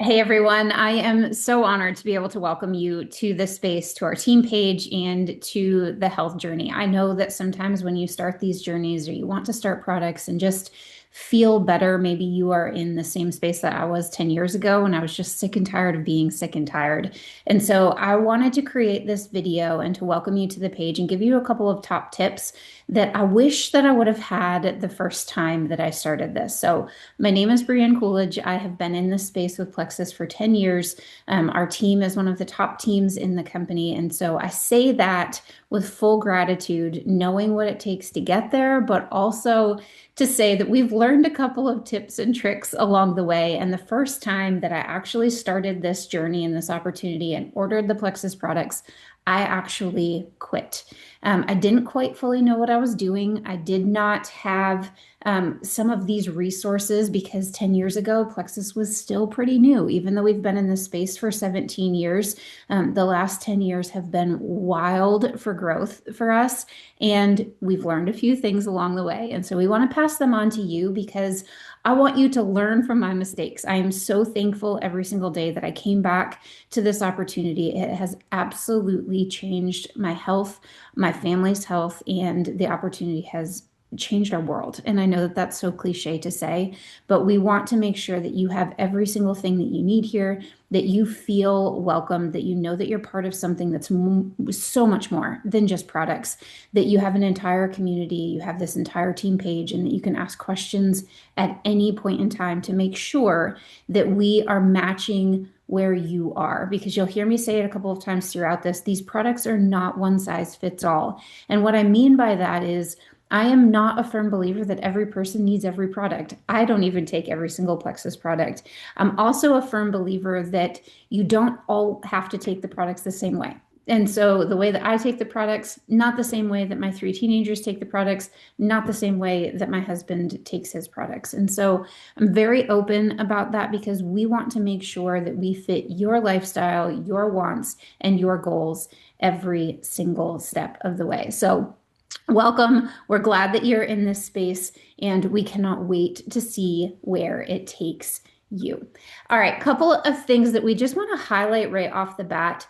Hey everyone, I am so honored to be able to welcome you to this space, to our team page, and to the health journey. I know that sometimes when you start these journeys or you want to start products and just feel better, maybe you are in the same space that I was 10 years ago when I was just sick and tired of being sick and tired. And so I wanted to create this video and to welcome you to the page and give you a couple of top tips that I wish that I would have had the first time that I started this. So my name is Brianne Coolidge. I have been in this space with Plexus for 10 years. Our team is one of the top teams in the company. And so I say that with full gratitude, knowing what it takes to get there, but also to say that we've learned a couple of tips and tricks along the way. And the first time that I actually started this journey and this opportunity and ordered the Plexus products, I actually quit. I didn't quite fully know what I was doing. I did not have some of these resources because 10 years ago, Plexus was still pretty new. Even though we've been in this space for 17 years, the last 10 years have been wild for growth for us. And we've learned a few things along the way. And so we want to pass them on to you because I want you to learn from my mistakes. I am so thankful every single day that I came back to this opportunity. It has absolutely changed my health, my family's health, and the opportunity has changed our world. And I know that that's so cliche to say, but we want to make sure that you have every single thing that you need here, that you feel welcome, that you know that you're part of something that's so much more than just products, that you have an entire community, you have this entire team page, and that you can ask questions at any point in time to make sure that we are matching where you are, because you'll hear me say it a couple of times throughout this. These products are not one size fits all. And what I mean by that is I am not a firm believer that every person needs every product. I don't even take every single Plexus product. I'm also a firm believer that you don't all have to take the products the same way. And so the way that I take the products, not the same way that my three teenagers take the products, not the same way that my husband takes his products. And so I'm very open about that because we want to make sure that we fit your lifestyle, your wants, and your goals every single step of the way. So welcome. We're glad that you're in this space, and we cannot wait to see where it takes you. All right, couple of things that we just want to highlight right off the bat.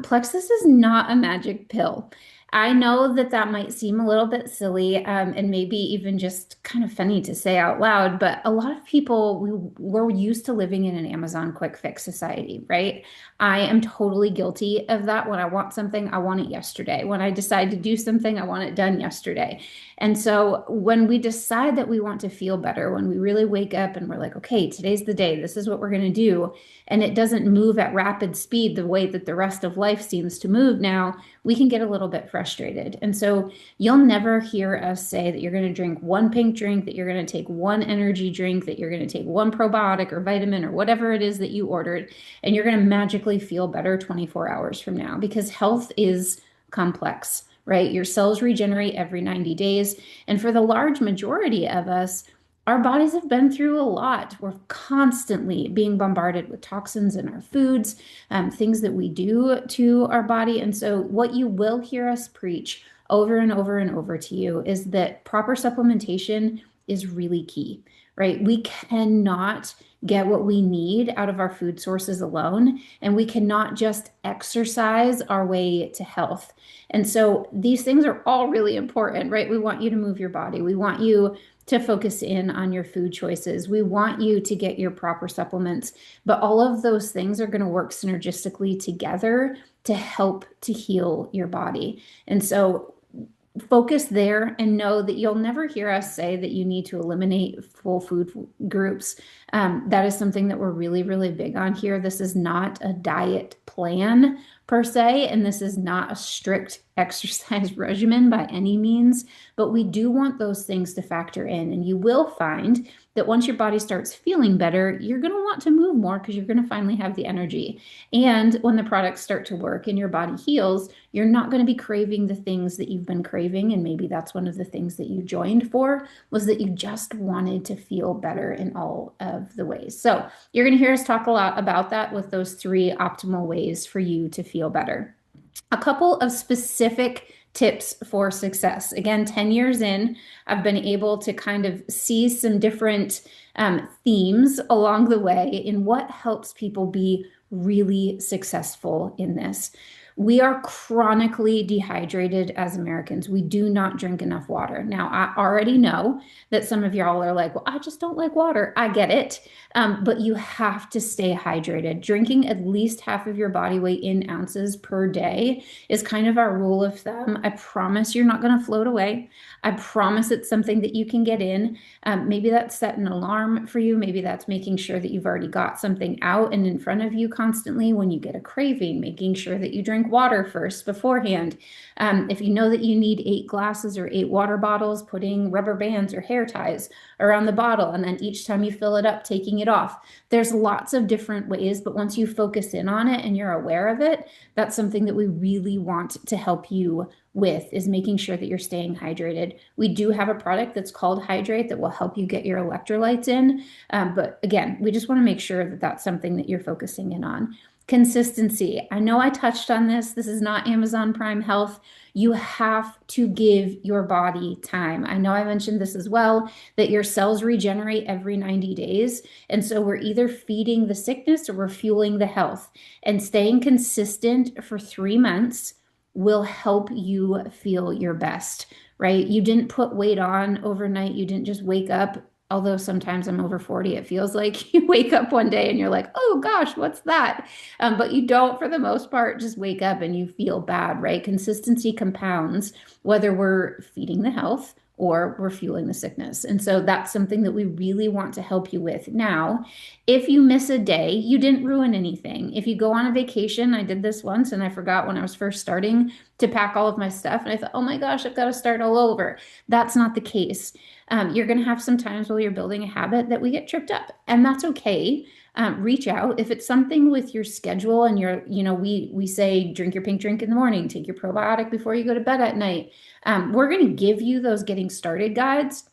Plexus is not a magic pill. I know that that might seem a little bit silly, and maybe even just kind of funny to say out loud, but a lot of people, we're used to living in an Amazon quick fix society, right? I am totally guilty of that. When I want something, I want it yesterday. When I decide to do something, I want it done yesterday. And so when we decide that we want to feel better, when we really wake up and we're like, okay, today's the day, this is what we're going to do, and it doesn't move at rapid speed the way that the rest of life seems to move now, we can get a little bit frustrated. And so you'll never hear us say that you're going to drink one pink drink, that you're going to take one energy drink, that you're going to take one probiotic or vitamin or whatever it is that you ordered, and you're going to magically feel better 24 hours from now, because health is complex, right? Your cells regenerate every 90 days. And for the large majority of us, our bodies have been through a lot. We're constantly being bombarded with toxins in our foods, things that we do to our body. And so, what you will hear us preach over and over and over to you is that proper supplementation is really key, right? We cannot get what we need out of our food sources alone, and we cannot just exercise our way to health. And so, these things are all really important, right? We want you to move your body. We want you to focus in on your food choices. We want you to get your proper supplements, but all of those things are going to work synergistically together to help to heal your body. And so focus there and know that you'll never hear us say that you need to eliminate full food groups. That is something that we're really, really big on here. This is not a diet plan per se, and this is not a strict exercise regimen by any means, but we do want those things to factor in. And you will find that once your body starts feeling better, you're going to want to move more because you're going to finally have the energy. And when the products start to work and your body heals, you're not going to be craving the things that you've been craving. And maybe that's one of the things that you joined for, was that you just wanted to feel better in all of the ways. So you're going to hear us talk a lot about that with those three optimal ways for you to feel better. A couple of specific tips for success. Again, 10 years in, I've been able to kind of see some different themes along the way in what helps people be really successful in this. We are chronically dehydrated as Americans. We do not drink enough water. Now, I already know that some of y'all are like, well, I just don't like water. I get it. But you have to stay hydrated. Drinking at least half of your body weight in ounces per day is kind of our rule of thumb. I promise you're not going to float away. I promise it's something that you can get in. Maybe that's set an alarm for you. Maybe that's making sure that you've already got something out and in front of you constantly when you get a craving, making sure that you drink water first beforehand. If you know that you need 8 glasses or 8 water bottles, putting rubber bands or hair ties around the bottle, and then each time you fill it up, taking it off. There's lots of different ways, but once you focus in on it and you're aware of it, that's something that we really want to help you with, is making sure that you're staying hydrated. We do have a product that's called Hydrate that will help you get your electrolytes in. But again, we just want to make sure that that's something that you're focusing in on. Consistency. I know I touched on this. This is not Amazon Prime Health. You have to give your body time. I know I mentioned this as well, that your cells regenerate every 90 days. And so we're either feeding the sickness or we're fueling the health. And staying consistent for 3 months will help you feel your best, right? You didn't put weight on overnight. You didn't just wake up. Although sometimes I'm over 40, it feels like you wake up one day and you're like, oh gosh, what's that? But you don't, for the most part, just wake up and you feel bad, right? Consistency compounds, whether we're feeding the health or we're fueling the sickness. And so that's something that we really want to help you with. Now, if you miss a day, you didn't ruin anything. If you go on a vacation, I did this once and I forgot when I was first starting to pack all of my stuff. And I thought, oh my gosh, I've got to start all over. That's not the case. You're going to have some times while you're building a habit that we get tripped up, and that's okay. Reach out if it's something with your schedule and we say drink your pink drink in the morning, take your probiotic before you go to bed at night. We're going to give you those getting started guides,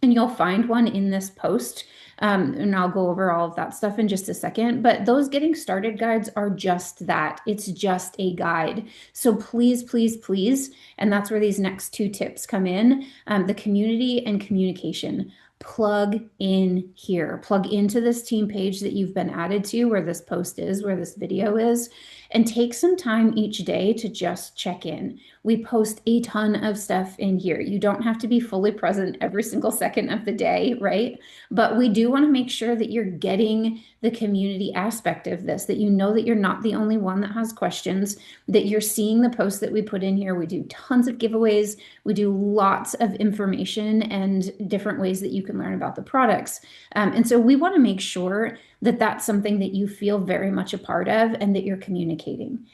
and you'll find one in this post. And I'll go over all of that stuff in just a second. But those getting started guides are just that. It's just a guide. So please, please, please, and that's where these next 2 tips come in, the community and communication. Plug in here. Plug into this team page that you've been added to, where this post is, where this video is, and take some time each day to just check in. We post a ton of stuff in here. You don't have to be fully present every single second of the day, right? But we do want to make sure that you're getting the community aspect of this, that you know that you're not the only one that has questions, that you're seeing the posts that we put in here. We do tons of giveaways. We do lots of information and different ways that you can learn about the products. And so we want to make sure that that's something that you feel very much a part of and that you're communicating.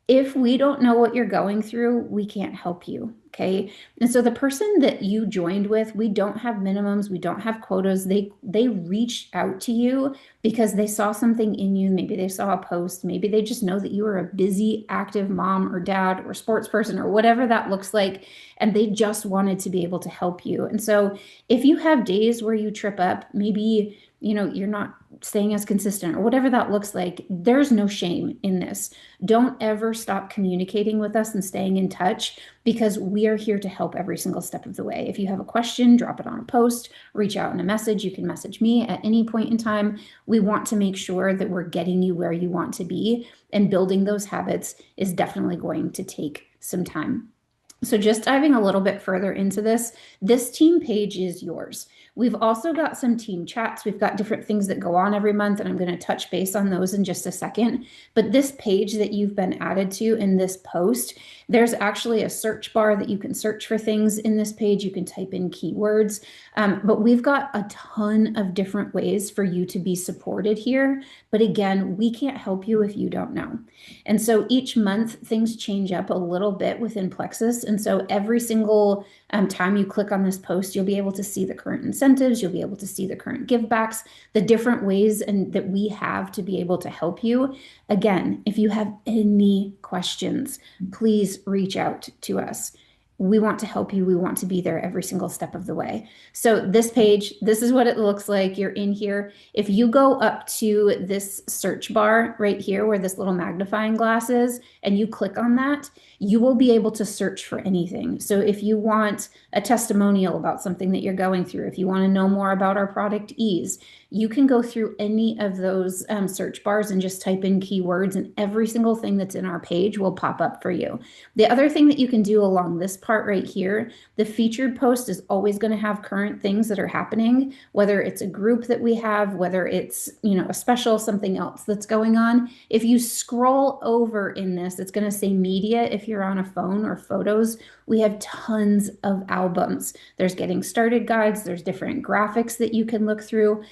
If we don't know what you're going through, we can't help you. Okay. And so the person that you joined with, we don't have minimums. We don't have quotas. They reached out to you because they saw something in you. Maybe they saw a post. Maybe they just know that you are a busy, active mom or dad or sports person or whatever that looks like. And they just wanted to be able to help you. And so if you have days where you trip up, maybe you're not staying as consistent or whatever that looks like, there's no shame in this. Don't ever stop communicating with us and staying in touch, because we are here to help every single step of the way. If you have a question, drop it on a post, reach out in a message. You can message me at any point in time. We want to make sure that we're getting you where you want to be, and building those habits is definitely going to take some time. So just diving a little bit further into this team page is yours. We've also got some team chats. We've got different things that go on every month, and I'm going to touch base on those in just a second. But this page that you've been added to in this post, there's actually a search bar that you can search for things in this page. You can type in keywords, but we've got a ton of different ways for you to be supported here. But again, we can't help you if you don't know. And so each month things change up a little bit within Plexus. And so every single time you click on this post, you'll be able to see the current incentives, you'll be able to see the current givebacks, the different ways and that we have to be able to help you. Again, if you have any questions, please reach out to us. We want to help you. We want to be there every single step of the way. So this page, this is what it looks like. You're in here. If you go up to this search bar right here where this little magnifying glass is, and you click on that, you will be able to search for anything. So if you want a testimonial about something that you're going through, if you want to know more about our product ease, you can go through any of those search bars and just type in keywords, and every single thing that's in our page will pop up for you. The other thing that you can do along this part right here, the featured post is always going to have current things that are happening, whether it's a group that we have, whether it's, a special, something else that's going on. If you scroll over in this, it's going to say media if you're on a phone, or photos. We have tons of albums. There's getting started guides. There's different graphics that you can look through.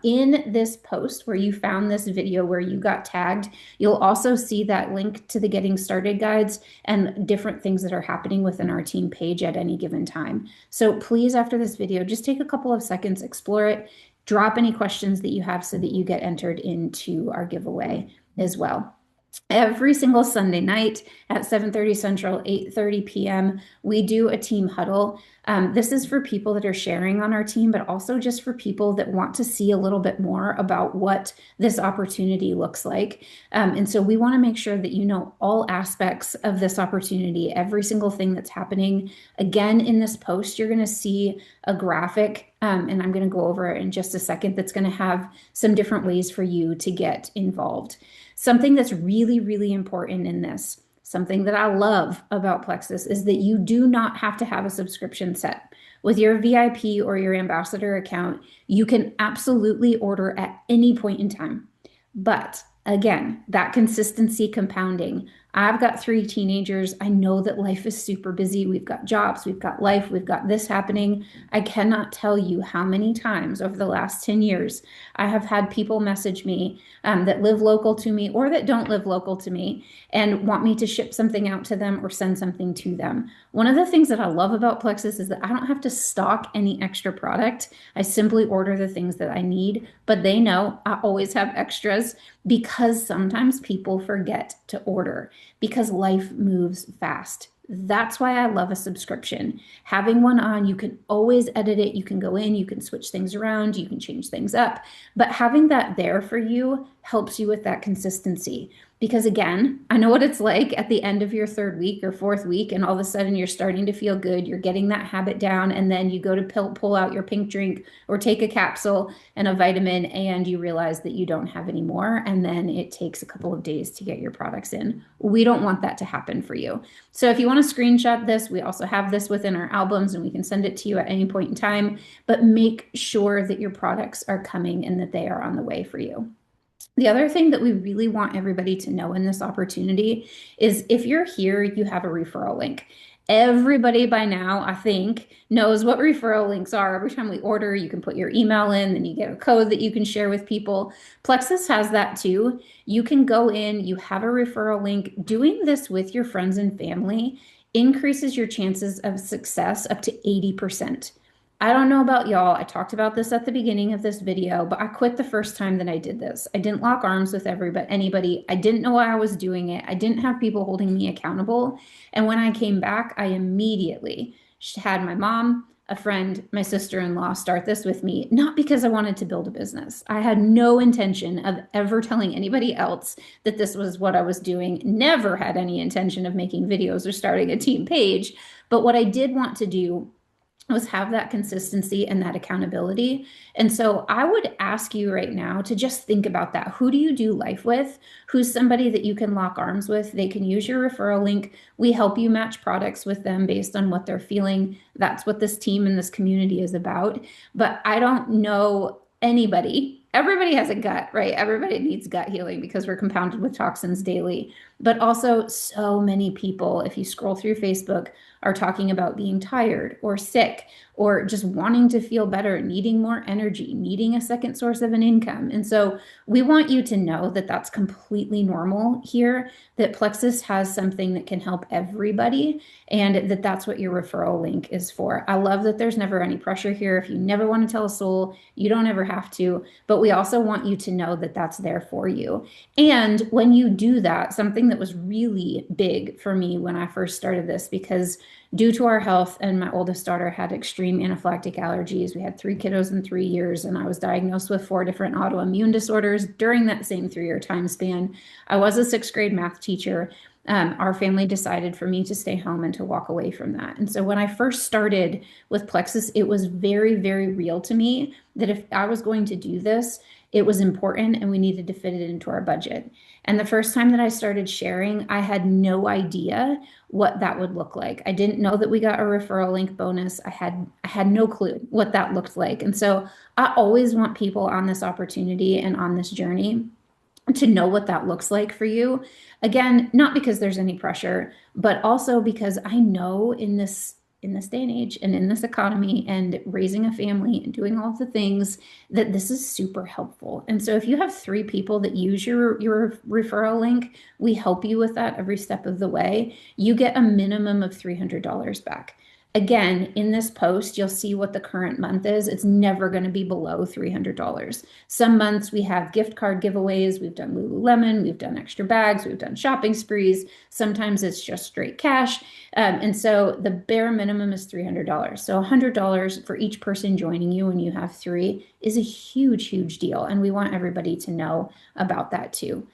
In this post where you found this video where you got tagged, you'll also see that link to the getting started guides and different things that are happening within our team page at any given time. So please, after this video, just take a couple of seconds, explore it, drop any questions that you have so that you get entered into our giveaway as well. Every single Sunday night at 7:30 Central, 8:30 p.m., we do a team huddle. This is for people that are sharing on our team, but also just for people that want to see a little bit more about what this opportunity looks like. And so we want to make sure that you know all aspects of this opportunity, every single thing that's happening. Again, in this post, you're going to see a graphic, and I'm going to go over it in just a second, that's going to have some different ways for you to get involved. Something that's really, really important in this, something that I love about Plexus, is that you do not have to have a subscription set. With your VIP or your ambassador account, you can absolutely order at any point in time. But again, that consistency compounding. I've got 3 teenagers. I know that life is super busy. We've got jobs, we've got life, we've got this happening. I cannot tell you how many times over the last 10 years I have had people message me that live local to me or that don't live local to me and want me to ship something out to them or send something to them. One of the things that I love about Plexus is that I don't have to stock any extra product. I simply order the things that I need, but they know I always have extras, because sometimes people forget to order because life moves fast. That's why I love a subscription. Having one on, you can always edit it. You can go in, you can switch things around, you can change things up. But having that there for you helps you with that consistency. Because again, I know what it's like at the end of your 3rd week or 4th week, and all of a sudden you're starting to feel good. You're getting that habit down, and then you go to pull out your pink drink or take a capsule and a vitamin, and you realize that you don't have any more, and then it takes a couple of days to get your products in. We don't want that to happen for you. So if you want to screenshot this, we also have this within our albums, and we can send it to you at any point in time, but make sure that your products are coming and that they are on the way for you. The other thing that we really want everybody to know in this opportunity is, if you're here, you have a referral link. Everybody by now, I think, knows what referral links are. Every time we order, you can put your email in, then you get a code that you can share with people. Plexus has that too. You can go in, you have a referral link. Doing this with your friends and family increases your chances of success up to 80%. I don't know about y'all. I talked about this at the beginning of this video, but I quit the first time that I did this. I didn't lock arms with anybody. I didn't know why I was doing it. I didn't have people holding me accountable. And when I came back, I immediately had my mom, a friend, my sister-in-law start this with me, not because I wanted to build a business. I had no intention of ever telling anybody else that this was what I was doing. Never had any intention of making videos or starting a team page. But what I did want to do was have that consistency and that accountability. And so I would ask you right now to just think about that. Who do you do life with? Who's somebody that you can lock arms with? They can use your referral link. We help you match products with them based on what they're feeling. That's what this team and this community is about. But I don't know anybody. Everybody has a gut, right? Everybody needs gut healing because we're compounded with toxins daily. But also, so many people, if you scroll through Facebook, are talking about being tired or sick or just wanting to feel better, needing more energy, needing a second source of an income. And so we want you to know that that's completely normal here, that Plexus has something that can help everybody, and that that's what your referral link is for. I love that there's never any pressure here. If you never want to tell a soul, you don't ever have to, but we also want you to know that that's there for you. And when you do that, something that was really big for me when I first started this because due to our health and my oldest daughter had extreme anaphylactic allergies. We had 3 kiddos in 3 years, and I was diagnosed with 4 different autoimmune disorders during that same 3 year time span. I was a sixth grade math teacher. Our family decided for me to stay home and to walk away from that. And so when I first started with Plexus, it was very, very real to me that if I was going to do this, it was important and we needed to fit it into our budget. And the first time that I started sharing, I had no idea what that would look like. I didn't know that we got a referral link bonus. I had no clue what that looked like. And so I always want people on this opportunity and on this journey to know what that looks like for you. Again, not because there's any pressure, but also because I know in this day and age and in this economy and raising a family and doing all of the things that this is super helpful. And so if you have 3 people that use your referral link, we help you with that every step of the way. You get a minimum of $300 back. Again, in this post, you'll see what the current month is. It's never going to be below $300. Some months we have gift card giveaways. We've done Lululemon. We've done extra bags. We've done shopping sprees. Sometimes it's just straight cash. And so the bare minimum is $300. So $100 for each person joining you when you have 3 is a huge, huge deal. And we want everybody to know about that too.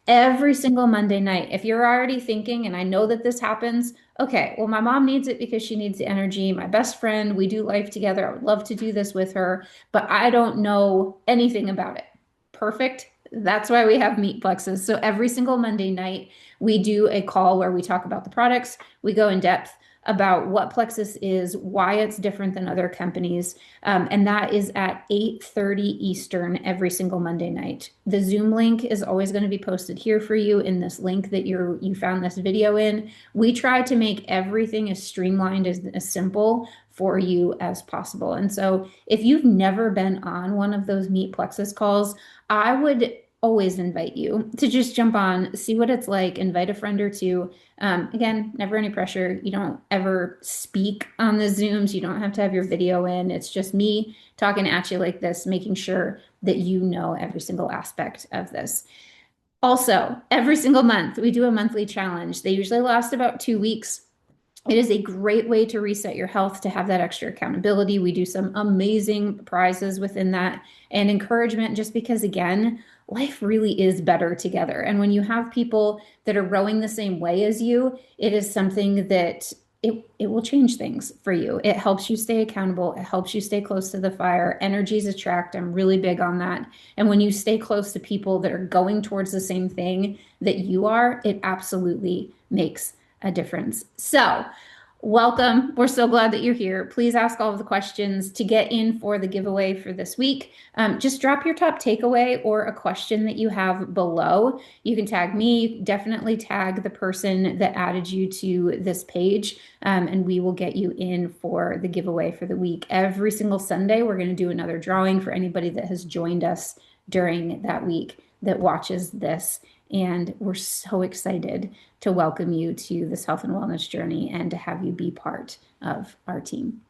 Every single Monday night, if you're already thinking, and I know that this happens, okay, well, my mom needs it because she needs the energy. My best friend, we do life together. I would love to do this with her, but I don't know anything about it. Perfect. That's why we have Meet Plexus. So every single Monday night, we do a call where we talk about the products. We go in depth about what Plexus is, why it's different than other companies. And that is at 8:30 Eastern every single Monday night. The Zoom link is always going to be posted here for you in this link that you found this video in. We try to make everything as streamlined, as simple for you as possible. And so if you've never been on one of those Meet Plexus calls, I would always invite you to just jump on, see what it's like, invite a friend or two. Again, never any pressure. You don't ever speak on the Zooms. You don't have to have your video in. It's just me talking at you like this, making sure that you know every single aspect of this. Also, every single month, we do a monthly challenge. They usually last about 2 weeks. It is a great way to reset your health, to have that extra accountability. We do some amazing prizes within that and encouragement, just because, again, life really is better together. And when you have people that are rowing the same way as you, it is something that it will change things for you. It helps you stay accountable. It helps you stay close to the fire. Energies attract. I'm really big on that. And when you stay close to people that are going towards the same thing that you are, it absolutely makes a difference. So welcome. We're so glad that you're here. Please ask all of the questions to get in for the giveaway for this week. Just drop your top takeaway or a question that you have below. You can tag me, definitely tag the person that added you to this page, and we will get you in for the giveaway for the week. Every single Sunday, we're going to do another drawing for anybody that has joined us during that week that watches this. And we're so excited to welcome you to this health and wellness journey and to have you be part of our team.